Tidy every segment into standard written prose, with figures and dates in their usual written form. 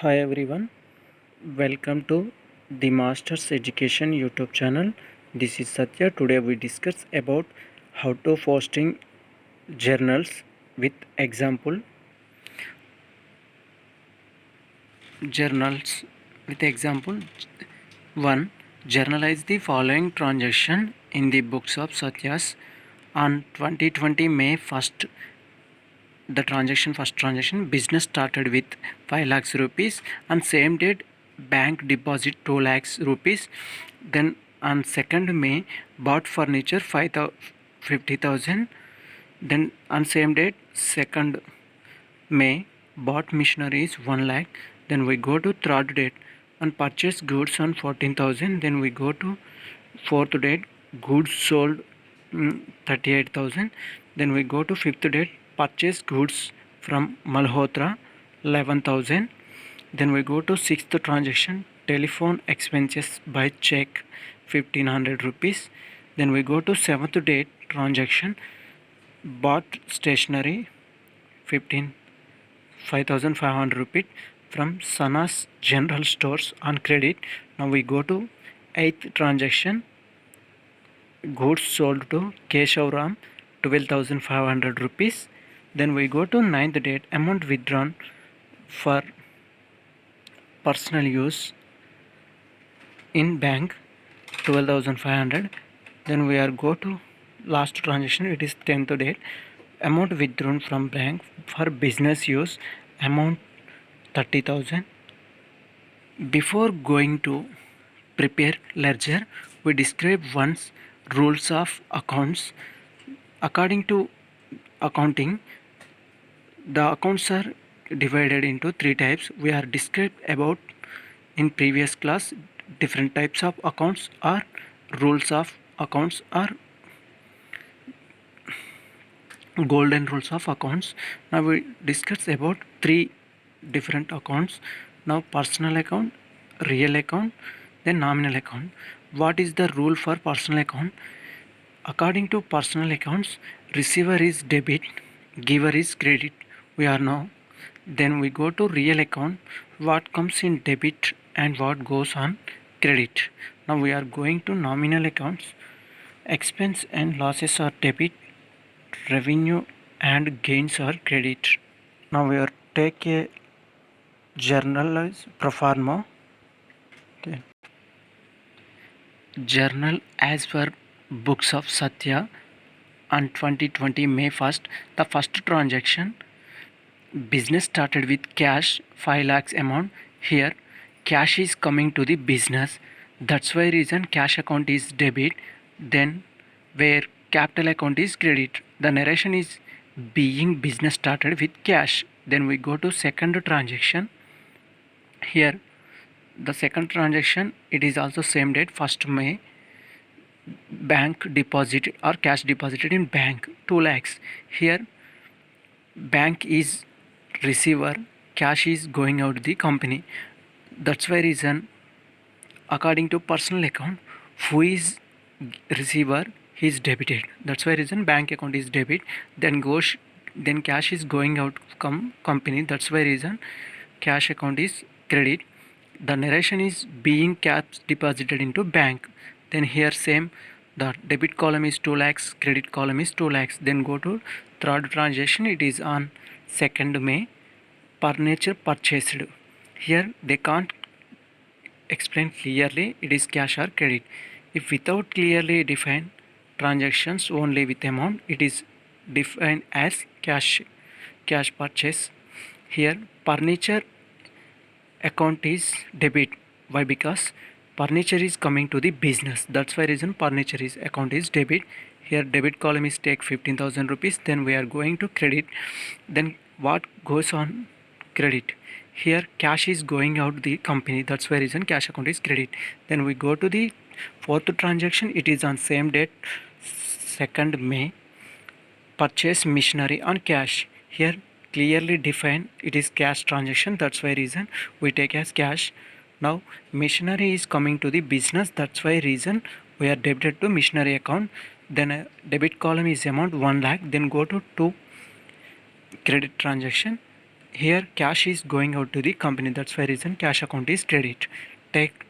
Hi everyone, welcome to the Masters Education YouTube channel. This is Satya. Today we discuss about how to posting journals with example journals with example 1. Journalize the following transaction in the books of Satyas on 2020 May 1st. The first transaction, business started with 5 lakhs rupees. On same date, bank deposit 2 lakhs rupees. Then on 2nd May, bought furniture 50,000. Then on same date, 2nd May, bought machineries 1 lakh. Then we go to 3rd date and purchase goods on 14,000. Then we go to 4th date, goods sold 38,000. Then we go to 5th date, purchase goods from Malhotra 11,000. Then we go to 6th transaction, telephone expenses by check 1500 rupees. Then we go to 7th date transaction, bought stationery 5,500 rupees from Sana's general stores on credit. Now we go to 8th transaction, goods sold to Keshavram 12,500 rupees. Then we go to 9th date, amount withdrawn for personal use in bank 12,500. Then we are go to last transaction, it is 10th date, amount withdrawn from bank for business use, amount 30,000. Before going to prepare ledger, we describe once rules of accounts. According to accounting, the accounts are divided into 3 types. We are described about in previous class. Different types of accounts or rules of accounts or golden rules of accounts. Now we discuss about 3 different accounts. Now personal account, real account, then nominal account. What is the rule for personal account? According to personal accounts, receiver is debit, giver is credit. We are now. Then we go to real account, what comes in debit and what goes on credit. Now we are going to nominal accounts, expense and losses are debit, revenue and gains are credit. Now we are take a journal as pro forma. Okay. Journal as per books of Satya on 2020 May 1st. The first transaction, business started with cash 5 lakhs amount. Here cash is coming to the business, that's why reason cash account is debit. Then where capital account is credit, the narration is being business started with cash. Then we go to second transaction. Here the second transaction, it is also same date 1st May, bank deposit or cash deposited in bank 2 lakhs. Here bank is receiver, cash is going out the company, that's why reason according to personal account, who is receiver, he is debited, that's why reason bank account is debit. Then cash is going out company, that's why reason cash account is credit. The narration is being cash deposited into bank. Then here same, the debit column is 2 lakhs, credit column is 2 lakhs. Then go to third transaction, it is on 2nd May, furniture purchased. Here they can't explain clearly it is cash or credit. If without clearly defined transactions only with amount, it is defined as cash purchase. Here furniture account is debit. Why? Because furniture is coming to the business, that's why reason furniture is account is debit. Here debit column is take 15,000 rupees. Then we are going to credit. Then what goes on credit? Here cash is going out the company, that's why reason cash account is credit. Then we go to the fourth transaction, it is on same date 2nd May, purchase machinery on cash. Here clearly defined it is cash transaction, that's why reason we take as cash. Now machinery is coming to the business, that's why reason we are debited to machinery account. Then debit column is amount 1 lakh. Then go to 2 credit transaction, Here cash is going out to the company, that's why reason cash account is credit. Take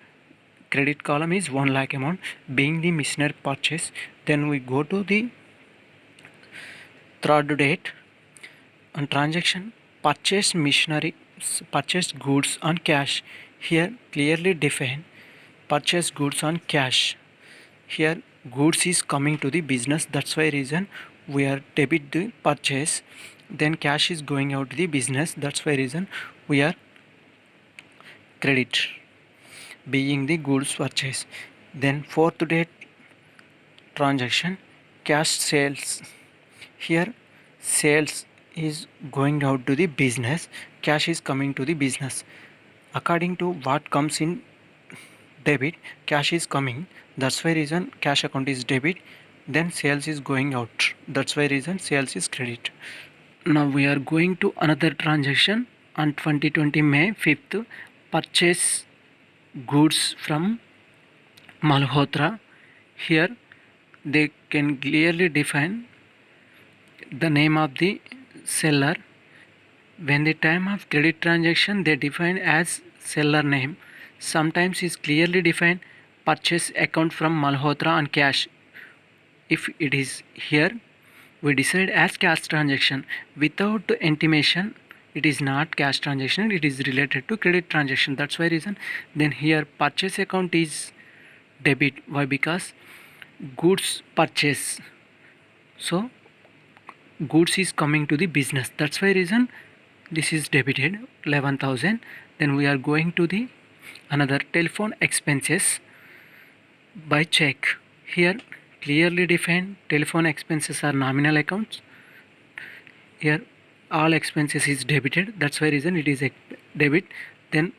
credit column is 1 lakh amount being the machinery purchase. Then we go to the third date on transaction purchase machinery, purchased goods on cash. Here clearly define purchase goods on cash. Here goods is coming to the business, that's why reason we are debit the purchase. Then cash is going out to the business, that's why reason we are credit being the goods purchase. Then fourth date transaction cash sales. Here sales is going out to the business, cash is coming to the business. According to what comes in debit, cash is coming, that's why reason cash account is debit. Then sales is going out, that's why reason sales is credit. Now we are going to another transaction on 2020 May 5th. Purchase goods from Malhotra. Here they can clearly define the name of the seller. When the time of credit transaction they define as seller name. Sometimes is clearly defined purchase account from Malhotra on cash. If it is here we decide as cash transaction without intimation, it is not cash transaction, it is related to credit transaction, that's why reason then here purchase account is debit. Why? Because goods purchase, so goods is coming to the business, that's why reason this is debited 11,000. Then we are going to the another telephone expenses by check. Here clearly defined telephone expenses are nominal accounts. Here all expenses is debited, that's why reason it is a debit. Then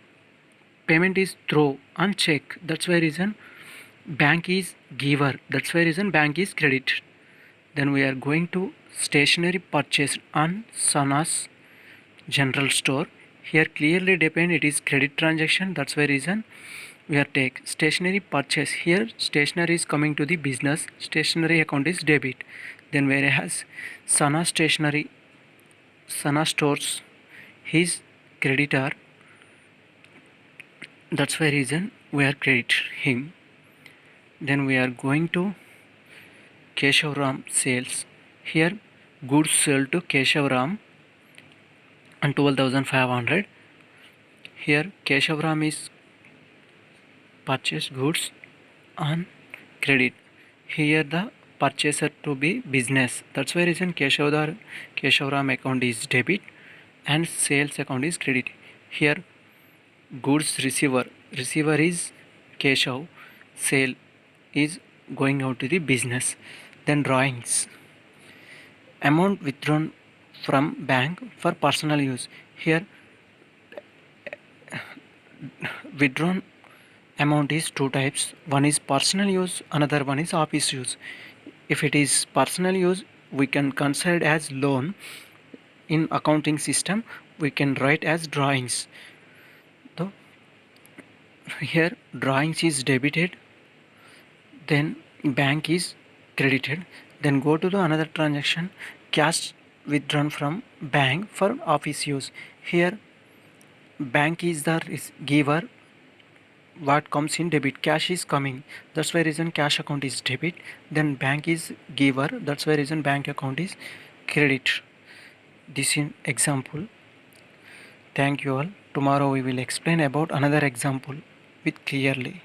payment is through on check, that's why reason bank is giver, that's why reason bank is credit. Then we are going to stationery purchase on Sana's general store. Here clearly depend it is credit transaction, that's why reason we are take stationery purchase. Here stationery is coming to the business, stationery account is debit. Then whereas Sana stationery, Sana stores, his creditor, that's why reason we are credit him. Then we are going to Keshav Ram sales. Here goods sold to Keshav Ram on 12,500. Here Keshav Ram is purchased goods on credit. Here the purchaser to be business, that's why reason Keshav Ram account is debit and sales account is credit. Here goods receiver is Keshav, sale is going out to the business. Then drawings amount withdrawn from bank for personal use. Here withdrawn amount is two types, one is personal use, another one is office use. If it is personal use we can consider as loan. In accounting system we can write as drawings. So here drawings is debited, then bank is credited. Then go to the another transaction cash withdrawn from bank for office use. Here bank is the giver, what comes in debit, cash is coming, that's why reason cash account is debit. Then bank is giver, that's why reason bank account is credit. This in example. Thank you all. Tomorrow we will explain about another example with clearly.